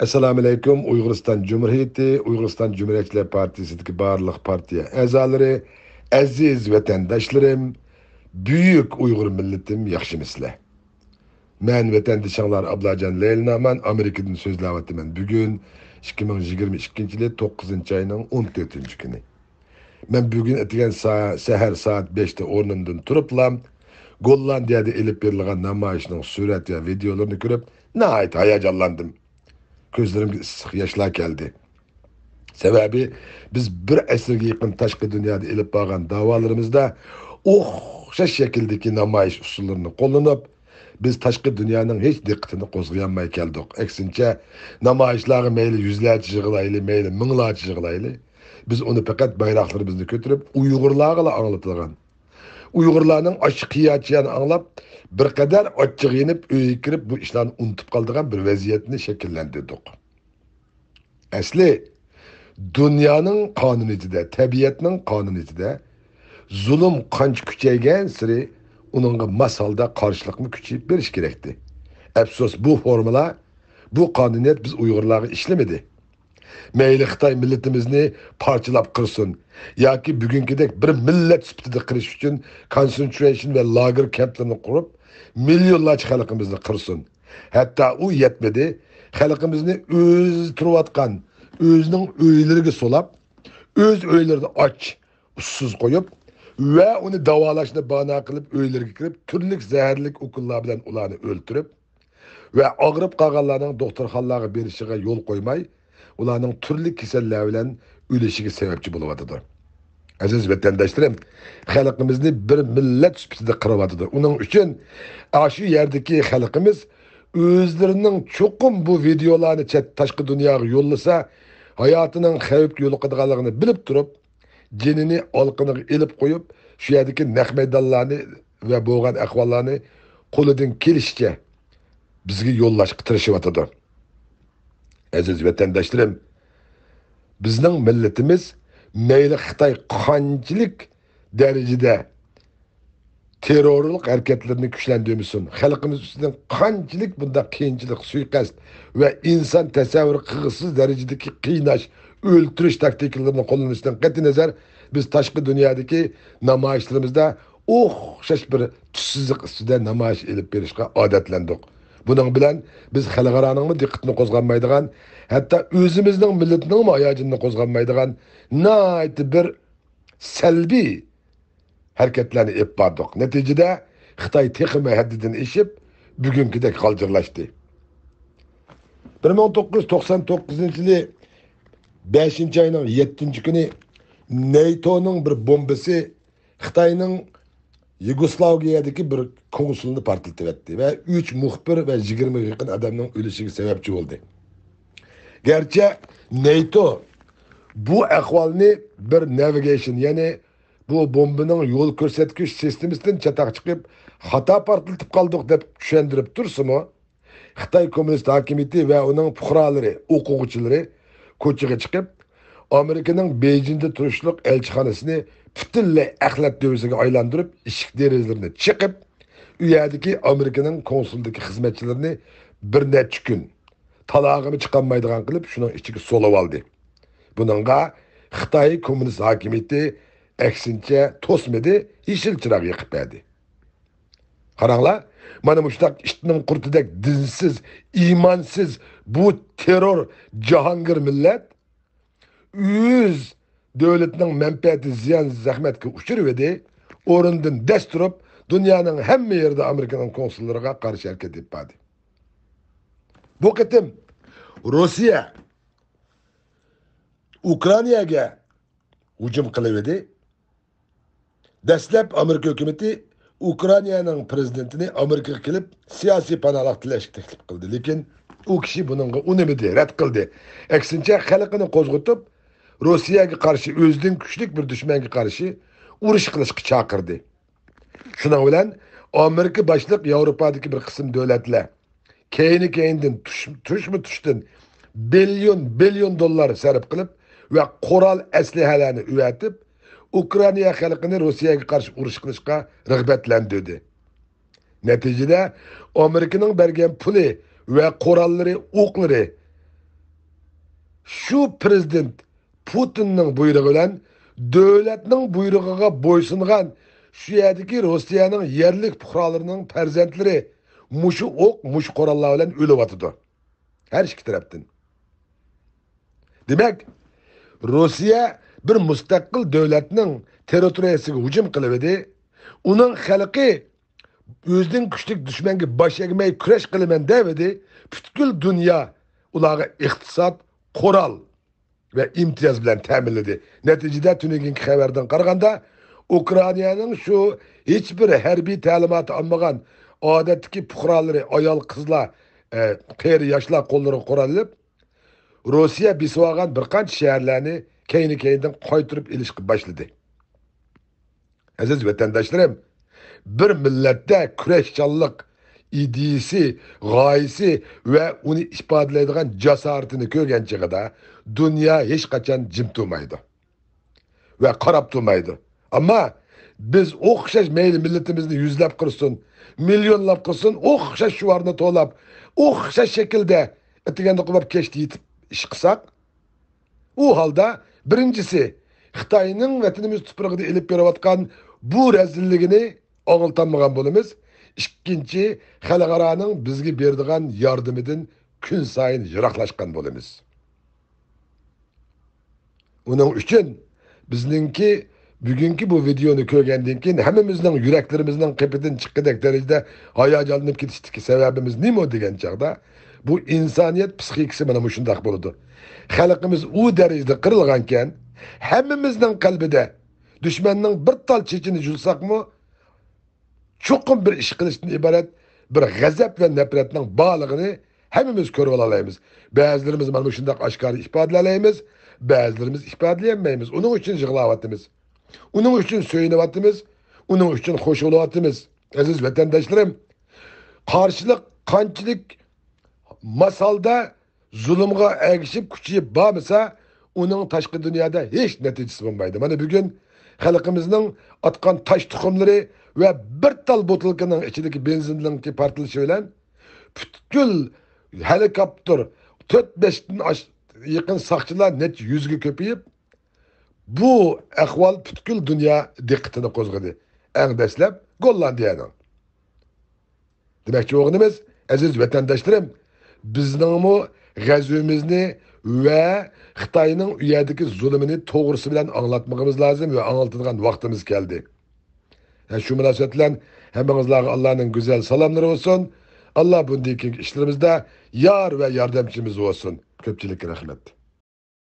Assalamu alaykum. Uyg'uriston Cumhuriyeti, Uyg'uriston Cumhuriyetçiler Partisi'deki barliq partiya a'zolari, aziz vatandoshlarim, büyük Uyg'ur millatim, yaxshimisizlar. Men vatandoshlar Ablajon Leylinaman, Amerikadan so'zlayapman. Bugun 2022-yil 9-oyning 14-kuni. Men bugun etgan sahar soat 5'te o'rnimdan turiblam, Gollandiyada elib berilgan namoyishning surat va videolarini ko'rib, nihoyat hayajonlandim. Gözlerimge ıssıq yaşlar geldi. Sebebi biz bir asırga yakın taşkı dünyada elip bağlan davalarımızda o'xshash şekildeki namoyish usullarini qo'llanib, biz taşkı dünyanın hiç dikkatini qo'zg'ayolmay keldik. Eksince namoyishlarga mayli yuzlarcha yig'layli, mayli minglarcha yig'layli. Biz onu fakat bayroqlarimizni ko'tarib, Uyg'urlarga anglatilgan. Uyg'urlarning ashqiyatini anglab, bir qadar ochiq yenib, uyga kirib bu ishlarni unutib qoldigan bir vaziyatni shakllantirdik. Asli dunyoning qonuniyatida, tabiatning qonuniyatida zulm qancha kuchaygan siri uningga masalda qarshilikni kuchayib berish kerakdi. Afsus bu formula, bu qonuniyat biz Uyg'urlarga ishlamadi. Mayli Xitoy millatimizni parchalab qirsin yoki bugünkidek bir millat sifatida qirish uchun concentration va lager kamplarni qurib, millionlarcha xalqimizni qirsin. Hatto u yetmadi, xalqimizni o'z turayotgan o'zining uylariga solab, o'z uylarida och, ussiz qo'yib va uni davolashni bahona qilib uylariga kirib, turli zaharli ukullar bilan ularni o'ltirib va og'rib qolganlarning doktorxonalarga berishiga yo'l qo'ymay, ularning turli kasallar bilan o'lishiga sababchi bo'lyapti. Aziz vatandoshlarım, xalqimizni bir millat sifatida qarayotidir. Uning uchun shu yerdagi xalqimiz o'zlarining cho'qim bu videolarni tashqi dunyoga yo'llasa, hayotining xavfga yo'liqadiganligini bilib turib, jinini olqiniga elib qo'yib, shu yerdagi naq maydonlarni va bo'lgan ahvollarni qo'lidan kelishicha bizga yo'llashga tirishyapti. Aziz vatandoshlarım, bizning millatimiz mayli Xitoy qanchalik darajada terrorlik hareketlerini kuchlantirsin, xalqimiz ustidan qanchalik bunda qiyinchilik, suiqasd va inson tasavvur qilg'isiz darajadagi qiynash, o'ltirish taktikalarini qo'llanishdan qat'iy nazar biz tashqi dunyodagi namoyishlarimizda o'xshash bir tussizlik ustida namoyish elib berishga odatlandik. Bunun bilan biz xalqaroning diqqatini qo'zg'amaydigan, hatto o'zimizning millatning hayojini qo'zg'amaydigan nayt bir salbiy hareketlerini ep bardık. Neticede Xitoy texmi haddidan eshib, bugünkidek qaljirlashdi. 1999-yili 5-oyning 7-kuni NATO'ning bir bombasi Xitoyning Yugoslaviyadagi bir konsulini portlatib etdi ve 3 muxbir ve 20 yaqin adamning o'lishiga sababchi bo'ldi. Gerçi NATO bu ahvolni bir navigation, yani bu bombanın yol ko'rsatkich sistemasidan chataq chiqib, xato portlatib qoldik deb tushuntirib tursa-mu, Xitoy kommunist hokimiyati va uning fuqarolari, o'quvchilari ko'chaga chiqib, Amerikaning Beijingda turishliq elchixonasini butunlay axlat dövizga aylantirib, eshik derazalarini chiqib, u yerdagi Amerikaning konsuldagi xizmatchilarini bir necha kun talog'ini chiqolmaydigan qilib, shuning ichiga solib oldi. Buningga Xitoy kommunist hokimiyati eksincha to'smadi, yeşil chiroq yoqib berdi. Qaranglar, mana mushtaq ishning qurtidek dinsiz, imonsiz bu terror jahongir millat o'z davlatining manfaati ziyon zahmatga uchirib, o'rindan dast turib, dunyoning hamma yerida Amerikaning konsullariga qarshi harakat etdi. Bu qitim Rossiya Ukrainaga hujum qildi. Dastlab Amerika hukumati Ukrainaning prezidentini Amerikaga kelib siyosiy panohlik tilashga taklif qildi, lekin u kishi buningga unamadi, rad qildi. Aksincha xalqini qo'zg'atib, Rossiyaga qarshi o'zining kuchli bir dushmanga qarshi urush qilishga chaqirdi. Shuning bilan Amerika boshliq Yevropadagi bir qism davlatlar keyindan tushdan bilyon dollar sarf qilib ve qoral aslihalarni üretip, Ukrayna xalqini Rossiyaga qarshi urush qilishga rag'batlantirdi. Neticede Amerika'nın bergen puli ve qorallari, o'qlari Şu prezident Putinning buyrug'i bilan davlatning buyrug'iga bo'ysungan shu yerdagi Rossiyaning yerlik fuqarolarining farzandlari mushu o'q, mushu qurollar bilan o'lyotidi. Her iki tarafdan. Demek Rossiya bir müstakil devletinin territoriyasiga hücum qilib edi. Uning xalqi o'zining kuchli dushmanga bosh egmay kurash qilaman deb butkul dunyo ularga iqtisod, qurol ve imtiyoz bilan ta'minladi. Neticede tünegin xabardan qaraganda Ukraynaning şu hiçbir harbiy ta'limoti olmagan odatdagi fuqarolari, ayol, qizlar, qeri yoshlar qo'llari qurolib Rossiya besib olgan bir qancha shaharlarni keyin-keyindan qaytirib ilishga boshladi. Aziz vatandaşlarım, bir millatda kurashchanlik ideyasi, g'oyasi ve uni ifodalaydigan jasoratini ko'rgan chig'ida dunyo hech qachon jim turmaydi ve qarab turmaydi. Ama biz o'xshash mayli millatimizni yuzlab qilsin, millionlab qilsin, o'xshash shuvarni to'lab, o'xshash shaklda atiganda qilib kechdi yetib ish qilsak, u holda birinchisi Xitoyning vatanimiz tuprog'ida ilib berayotgan bu rezilligini oğultanmagan bo'lamiz. İkinci, xalqaroning bizga berdigan yordamidan kun sayin yiroqlashgan bo'lamiz. Uning uchun bizningki bugungi bu videoni ko'rgandan keyin hammamizning yuraklarimizning qipidan chiqqidek darajada hayajonlanib ketishdagi sababimiz nima degan chaqda bu insoniyat psixikasi mana shunday bo'ladi. Xalqimiz u darajada qirilgankan, hammamizning qalbida dushmanning bir tal chechini julsaqmi, chuqur bir ish qilishdan iborat bir g'azab va nafratning borlig'ini hammamiz ko'rib olamiz. Ba'zilarimiz mana shunday oshkor ifodalaymiz, ba'zilarimiz ifodalamaymiz. Uning uchun yig'layapmiz. Uning uchun so'yinyapmiz, uning uchun qo'shilyapmiz. Aziz vatandoshlarım, qarshilik qanchalik masalda zulmga ergishib kuchayib bormasa, uning tashqi dunyoda hech natijasi bo'lmaydi. Mana bugun xalqimizning atgan taş tuxumlari ve bir tal botilkaning ichidagi benzinning partilishi bilan butkul helikopter 4-5 dan yaqin saqchilar net yuzga ko'payib bu ahvol butkul dunyo diqqatini qo'zg'adi. Eng dastlab Gollandiyaning. Demakchi o'g'limiz, aziz vatandoshlarım, bizning g'azvimizni ve Xitoyning u yerdagi zulmini to'g'risi bilan anglatmagimiz lozim ve anlatadigan vaqtimiz keldi. Şu münasebet bilan hammangizlarga Allohning go'zal salomlari olsun. Allah bundaki işlerimizde yar ve yardımcımız olsun. Köpçülük rahmet.